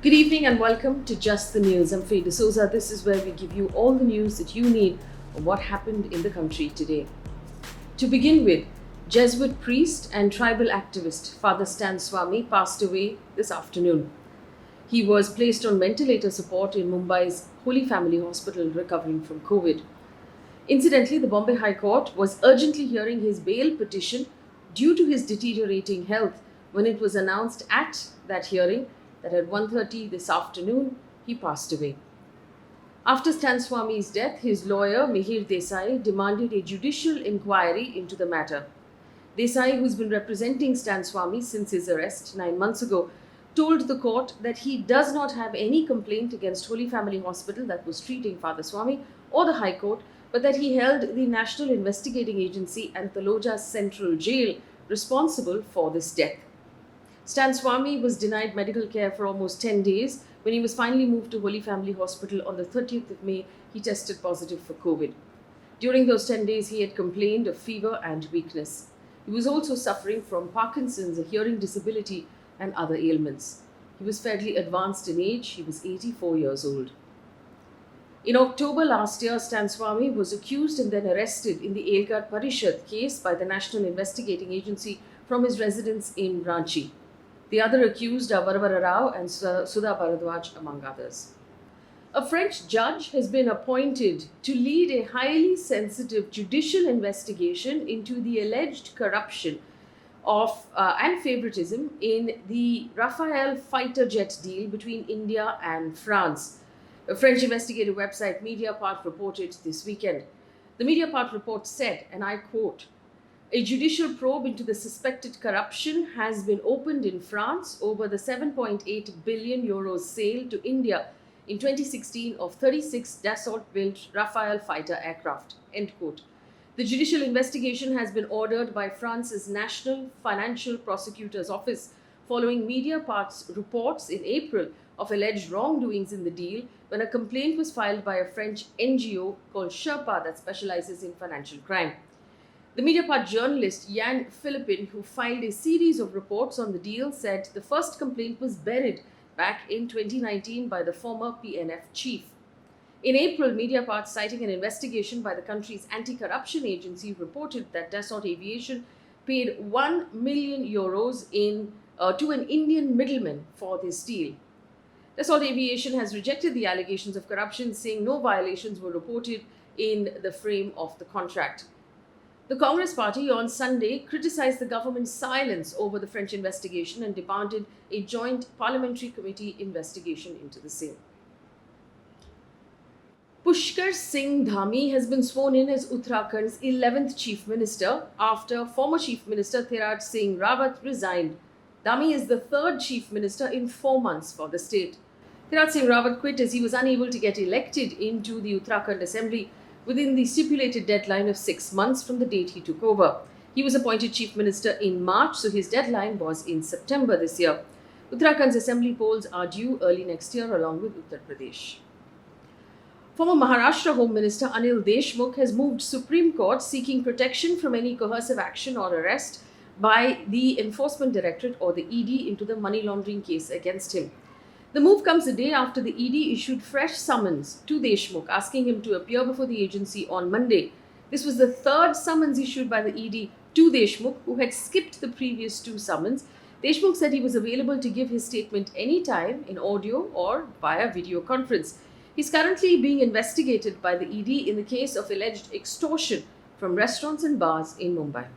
Good evening and welcome to Just the News. I'm Faye D'Souza. This is where we give you all the news that you need on what happened in the country today. To begin with, Jesuit priest and tribal activist Father Stan Swami passed away this afternoon. He was placed on ventilator support in Mumbai's Holy Family Hospital recovering from COVID. Incidentally, the Bombay High Court was urgently hearing his bail petition due to his deteriorating health when it was announced at that hearing that at 1:30 this afternoon he passed away. After Stan Swami's death, his lawyer Mihir Desai demanded a judicial inquiry into the matter. Desai, who's been representing Stan Swami since his arrest 9 months ago, told the court that he does not have any complaint against Holy Family Hospital that was treating Father Swami or the High Court, but that he held the National Investigating Agency and Taloja Central Jail responsible for this death. Stan Swami was denied medical care for almost 10 days. When he was finally moved to Holy Family Hospital on the 30th of May, he tested positive for COVID. During those 10 days, he had complained of fever and weakness. He was also suffering from Parkinson's, a hearing disability, and other ailments. He was fairly advanced in age. He was 84 years old. In October last year, Stan Swami was accused and then arrested in the Elgar Parishad case by the National Investigating Agency from his residence in Ranchi. The other accused are Varavara Rao and Sudha Bharadwaj, among others. A French judge has been appointed to lead a highly sensitive judicial investigation into the alleged corruption of and favoritism in the Rafale fighter jet deal between India and France. A French investigative website, Mediapart, reported this weekend. The Mediapart report said, and I quote, "A judicial probe into the suspected corruption has been opened in France over the 7.8 billion euros sale to India in 2016 of 36 Dassault-built Rafale fighter aircraft." End quote. The judicial investigation has been ordered by France's National Financial Prosecutor's Office following Mediapart's reports in April of alleged wrongdoings in the deal when a complaint was filed by a French NGO called Sherpa that specializes in financial crime. The Mediapart journalist Yann Philippin, who filed a series of reports on the deal, said the first complaint was buried back in 2019 by the former PNF chief. In April, Mediapart, citing an investigation by the country's anti-corruption agency, reported that Dassault Aviation paid 1 million euros to an Indian middleman for this deal. Dassault Aviation has rejected the allegations of corruption, saying no violations were reported in the frame of the contract. The Congress Party on Sunday criticized the government's silence over the French investigation and demanded a joint parliamentary committee investigation into the same. Pushkar Singh Dhami has been sworn in as Uttarakhand's 11th Chief Minister after former Chief Minister Tiraj Singh Rawat resigned. Dhami is the third Chief Minister in 4 months for the state. Tiraj Singh Rawat quit as he was unable to get elected into the Uttarakhand Assembly within the stipulated deadline of 6 months from the date he took over. He was appointed Chief Minister in March, so his deadline was in September this year. Uttarakhand's assembly polls are due early next year along with Uttar Pradesh. Former Maharashtra Home Minister Anil Deshmukh has moved Supreme Court seeking protection from any coercive action or arrest by the Enforcement Directorate or the ED into the money laundering case against him. The move comes a day after the ED issued fresh summons to Deshmukh, asking him to appear before the agency on Monday. This was the third summons issued by the ED to Deshmukh, who had skipped the previous 2 summons. Deshmukh said he was available to give his statement anytime in audio or via video conference. He's currently being investigated by the ED in the case of alleged extortion from restaurants and bars in Mumbai.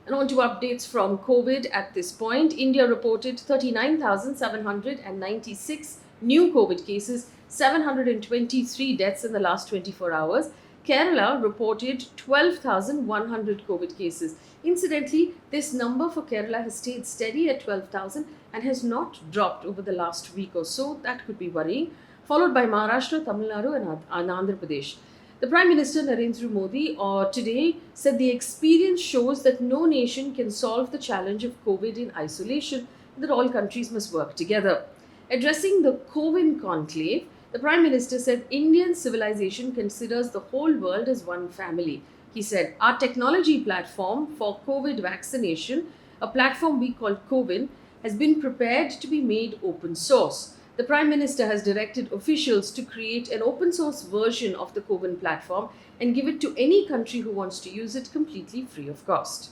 And on to updates from COVID at this point. India reported 39,796 new COVID cases, 723 deaths in the last 24 hours. Kerala reported 12,100 COVID cases. Incidentally, this number for Kerala has stayed steady at 12,000 and has not dropped over the last week or so. That could be worrying. Followed by Maharashtra, Tamil Nadu and Andhra Pradesh. The Prime Minister Narendra Modi today said the experience shows that no nation can solve the challenge of COVID in isolation and that all countries must work together. Addressing the COVID conclave, the Prime Minister said Indian civilization considers the whole world as one family. He said, "Our technology platform for COVID vaccination, a platform we call CoWIN, has been prepared to be made open source. The Prime Minister has directed officials to create an open source version of the CoWIN platform and give it to any country who wants to use it completely free of cost.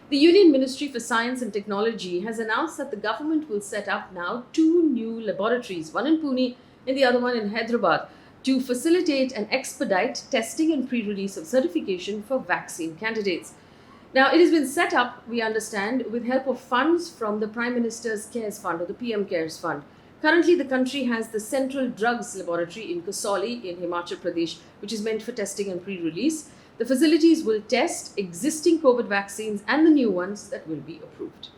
The Union Ministry for Science and Technology has announced that the government will set up now 2 new laboratories, one in Pune and the other one in Hyderabad, to facilitate and expedite testing and pre-release of certification for vaccine candidates. Now, it has been set up, we understand, with help of funds from the Prime Minister's CARES Fund or the PM CARES Fund. Currently, the country has the Central Drugs Laboratory in Kasauli in Himachal Pradesh, which is meant for testing and pre-release. The facilities will test existing COVID vaccines and the new ones that will be approved.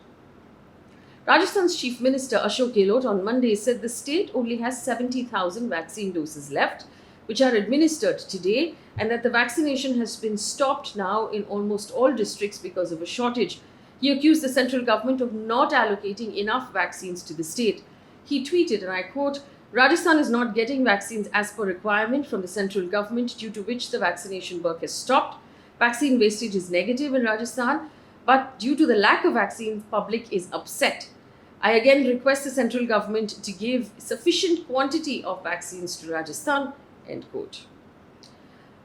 Rajasthan's Chief Minister Ashok Gehlot on Monday said the state only has 70,000 vaccine doses left, which are administered today, and that the vaccination has been stopped now in almost all districts because of a shortage. He accused the central government of not allocating enough vaccines to the state. He tweeted, and I quote, "Rajasthan is not getting vaccines as per requirement from the central government, due to which the vaccination work has stopped. Vaccine wastage is negative in Rajasthan, but due to the lack of vaccines, public is upset. I again request the central government to give sufficient quantity of vaccines to Rajasthan," end quote.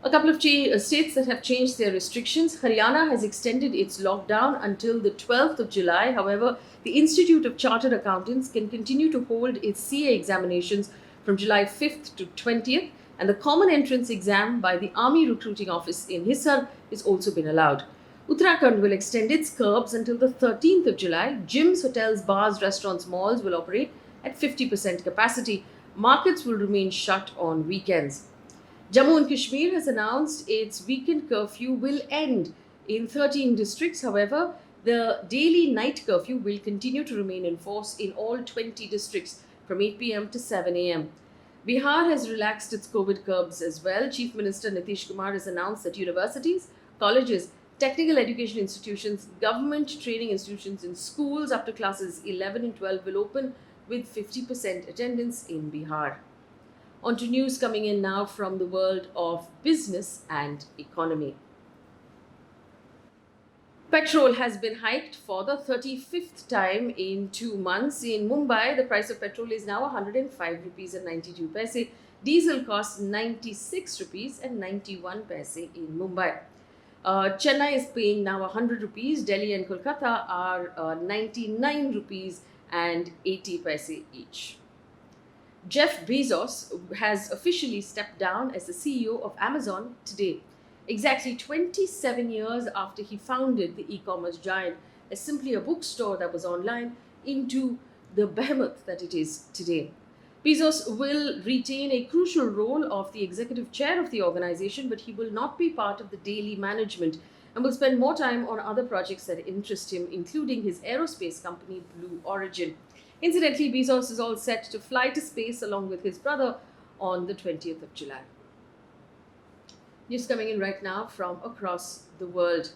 A couple of states that have changed their restrictions. Haryana has extended its lockdown until the 12th of July. However, the Institute of Chartered Accountants can continue to hold its CA examinations from July 5th to 20th, and the common entrance exam by the Army Recruiting Office in Hisar has also been allowed. Uttarakhand will extend its curbs until the 13th of July. Gyms, hotels, bars, restaurants, malls will operate at 50% capacity. Markets will remain shut on weekends. Jammu and Kashmir has announced its weekend curfew will end in 13 districts. However, the daily night curfew will continue to remain in force in all 20 districts from 8 p.m. to 7 a.m. Bihar has relaxed its COVID curbs as well. Chief Minister Nitish Kumar has announced that universities, colleges, technical education institutions, government training institutions, and schools up to classes 11 and 12 will open with 50% attendance in Bihar. On to news coming in now from the world of business and economy. Petrol has been hiked for the 35th time in 2 months. In Mumbai, the price of petrol is now 105 rupees and 92 paise. Diesel costs 96 rupees and 91 paise in Mumbai. Chennai is paying now 100 rupees. Delhi and Kolkata are 99 rupees and 80 paise each. Jeff Bezos has officially stepped down as the CEO of Amazon today, exactly 27 years after he founded the e-commerce giant as simply a bookstore that was online into the behemoth that it is today. Bezos will retain a crucial role of the executive chair of the organization, but he will not be part of the daily management and will spend more time on other projects that interest him, including his aerospace company, Blue Origin. Incidentally, Bezos is all set to fly to space along with his brother on the 20th of July. News coming in right now from across the world.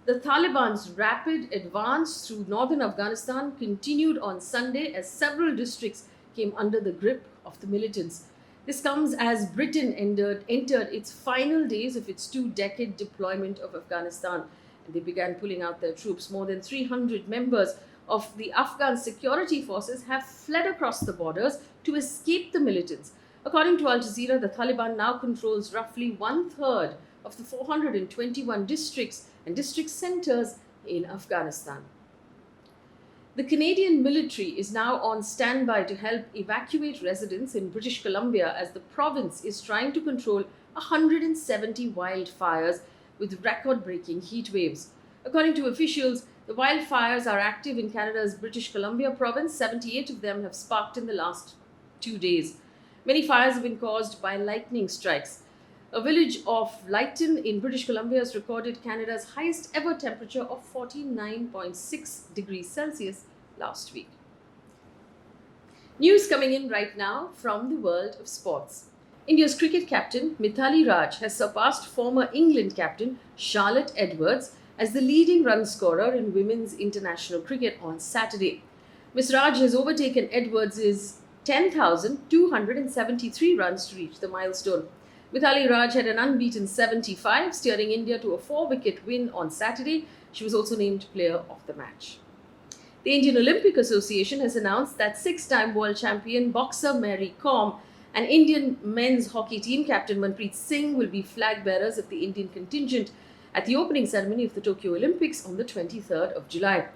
The Taliban's rapid advance through northern Afghanistan continued on Sunday as several districts came under the grip of the militants. This comes as Britain entered its final days of its 2-decade deployment of Afghanistan, and they began pulling out their troops. More than 300 members of the Afghan security forces have fled across the borders to escape the militants. According to Al Jazeera, the Taliban now controls roughly 1/3 of the 421 districts and district centers in Afghanistan. The Canadian military is now on standby to help evacuate residents in British Columbia as the province is trying to control 170 wildfires with record-breaking heat waves. According to officials, the wildfires are active in Canada's British Columbia province. 78 of them have sparked in the last 2 days. Many fires have been caused by lightning strikes. A village of Lytton in British Columbia has recorded Canada's highest ever temperature of 49.6 degrees Celsius last week. News coming in right now from the world of sports. India's cricket captain Mithali Raj has surpassed former England captain Charlotte Edwards as the leading run scorer in women's international cricket on Saturday. Ms. Raj has overtaken Edwards' 10,273 runs to reach the milestone. Mithali Raj had an unbeaten 75, steering India to a 4-wicket win on Saturday. She was also named player of the match. The Indian Olympic Association has announced that six-time world champion boxer Mary Kom and Indian men's hockey team captain Manpreet Singh will be flag bearers of the Indian contingent at the opening ceremony of the Tokyo Olympics on the 23rd of July.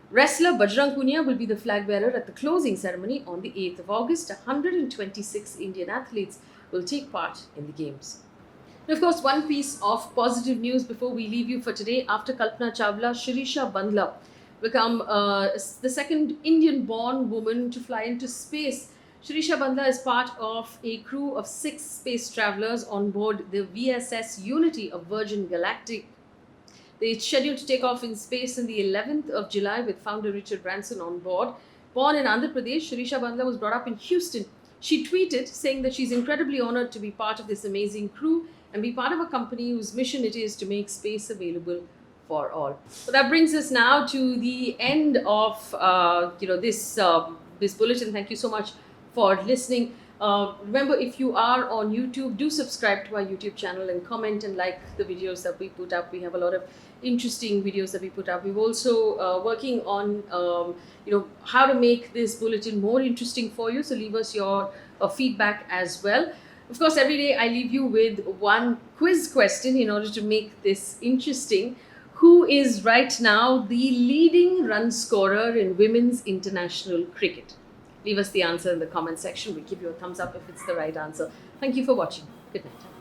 Wrestler Bajrang Punia will be the flag bearer at the closing ceremony on the 8th of August. 126 Indian athletes will take part in the Games. And of course, one piece of positive news before we leave you for today. After Kalpana Chawla, Shirisha Bandla become the second Indian-born woman to fly into space. Shirisha Bandla is part of a crew of 6 space travelers on board the VSS Unity of Virgin Galactic. They are scheduled to take off in space on the 11th of July with founder Richard Branson on board. Born in Andhra Pradesh, Shirisha Bandla was brought up in Houston. She tweeted saying that she's incredibly honored to be part of this amazing crew and be part of a company whose mission it is to make space available for all. So that brings us now to the end of this bulletin. Thank you so much for listening. Remember, if you are on YouTube, do subscribe to our YouTube channel and comment and like the videos that we put up. We have a lot of interesting videos that we put up. We're also working on how to make this bulletin more interesting for you. So leave us your feedback as well. Of course, every day I leave you with one quiz question in order to make this interesting. Who is right now the leading run scorer in women's international cricket? Leave us the answer in the comment section. We'll give you a thumbs up if it's the right answer. Thank you for watching. Good night.